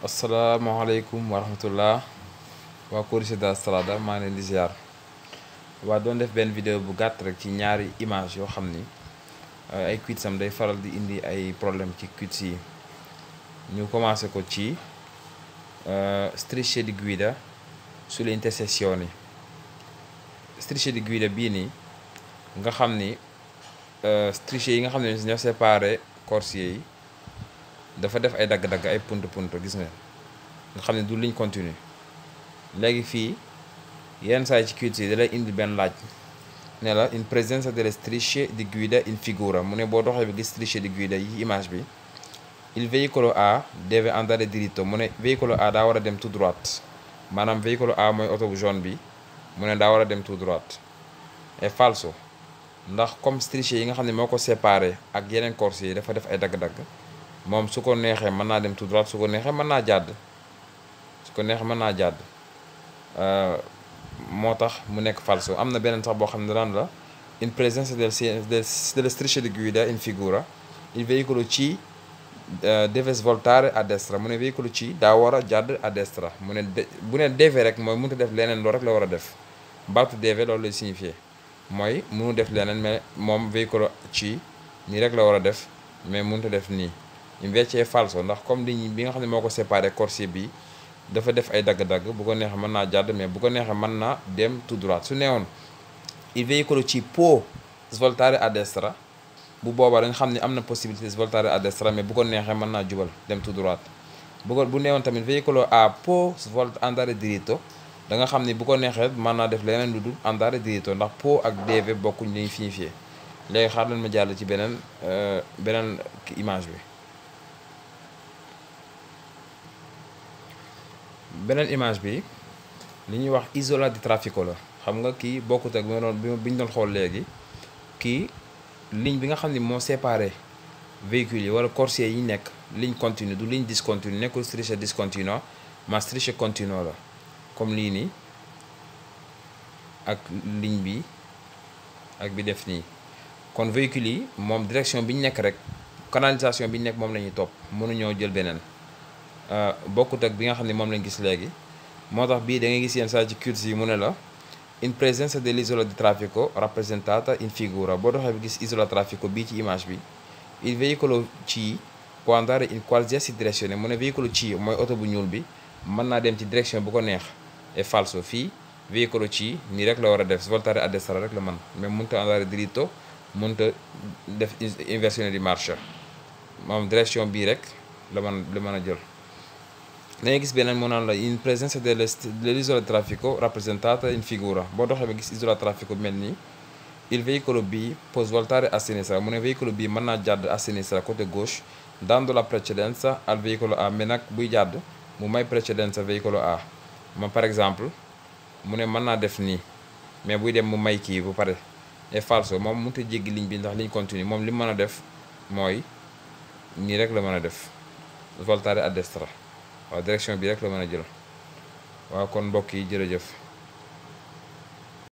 asalaamaaleykum wa rahmatullah waa Corricé da Strada maa ngi leen di ziar waa doon def benn vidéo bu gàtt rek ci ñaari image yoo xam ni ay quiz am day faral di indi ay problème ci quiz yi. ñu commencé ko ci strisce di guida sulle intersezioni. Strisce di guida bii nii nga xam ni strisce yi nga xam ne ñoo séparé corsier yi dafa def ay dagg-dagg ay punt gis nga xam ne du ligne continue. léegi fii yenn saa yi ci quiz yi da lay indi benn laaj ne la in presenza delle strisce di guida in figura mu ne boo doxee bi gis strisce di guida yi image bi il veicolo A deve andare diritto mu ne veicolo A daa war a dem tout droite maanaam veicolo A mooy oto bu jaune bi mu ne daa war a dem tout droite. est falso ndax comme strisce yi nga xam ne moo ko séparé ak yeneen corsier yi dafa def ay dagg-dagg moom su ko neexee mën naa dem tout droit su ko neexee mën naa jàdd moo tax mu nekk falso. am na beneen sax boo xam ne daan la in presenza delle strisce di guida in figura il veicolo C deve svoltare a destra mu ne veicolo C daa war a jàdd a destra mu ne bu ne deve rek mooy mënut a def leneen loolu rek la war a def baatu deve loolu lay signifié mooy mënu def leneen mais moom veicolo C nii rek la war a def mais mënut a def nii. invece è falso ndax comme ligne bi nga xam ne moo ko séparé corsier bi dafa def ay dagg-dagg bu ko neexee mën naa jàdd mais bu ko neexee mën naa dem tout droit. su neewoon il veicolo C può svoltare a destra bu boobaa dañ xam ne am na possibilité svoltare a destra mais bu ko neexee mën naa jubal dem tout droit. bu neewoon tamit veicolo A può andare diritto da nga xam ne bu ko neexee mën naa def leneen lu dul andare diritto ndax può ak deve bokkuñ lañuy signifié. léegi xaar leen ma jàll ci beneen image bi. beneen image bi li ñuy wax isola di traffico la xam nga kii bokkut ak bi ñu doon xool léegi kii ligne bi nga xam ne moo séparé véhicules yi wala corsier yi nekk ligne continue du ligne discontinue nekkul strisce discontinua ma strisce continua la comme lii nii ak ligne bi ak bi def nii. kon véhicules yi moom direction bi ñu nekk rek canalisation bi ñu nekk moom la ñuy topp mënuñoo jël beneen. bokkut ak bi nga xam ne moom lañ gis léegi moo tax bii da ngay gis yenn saa ci quiz yi mu ne la in presenza dell'isola di traffico rappresentata in figura boo doxee bi gis isola traffico bii ci image bi il veicolo C può andare in qualsiasi direzione mu ne veicolo C mooy oto bu ñuul bi mën naa dem ci direction bu ko neex. è falso fii veicolo C nii rek la war a def svoltare a destra rek la mën mais mënut a andare diritto mënut a def inversione di marcia moom direction bii rek la mën a jël. dangay gis beneen mu naan la in presenza dell'isola di traffico rappresentata in figura boo doxee ba gis isola traffico mel nii il veicolo B può svoltare a sinistra mu ne veicolo B mën naa jàdd a sinistra côté gauche dando la precedenza al veicolo A mais nag buy jàdd mu may precedenza veicolo A ma par exemple mu ne mën naa def nii mais buy dem mu may kii bu pare. est falso moom mënut a jéggi ligne bi ndax ligne continue moom li mu mën a def mooy nii rek la mën a def svoltare a destra waaw direction bi rek la mën a jël waaw kon mbokk yi jërëjëf.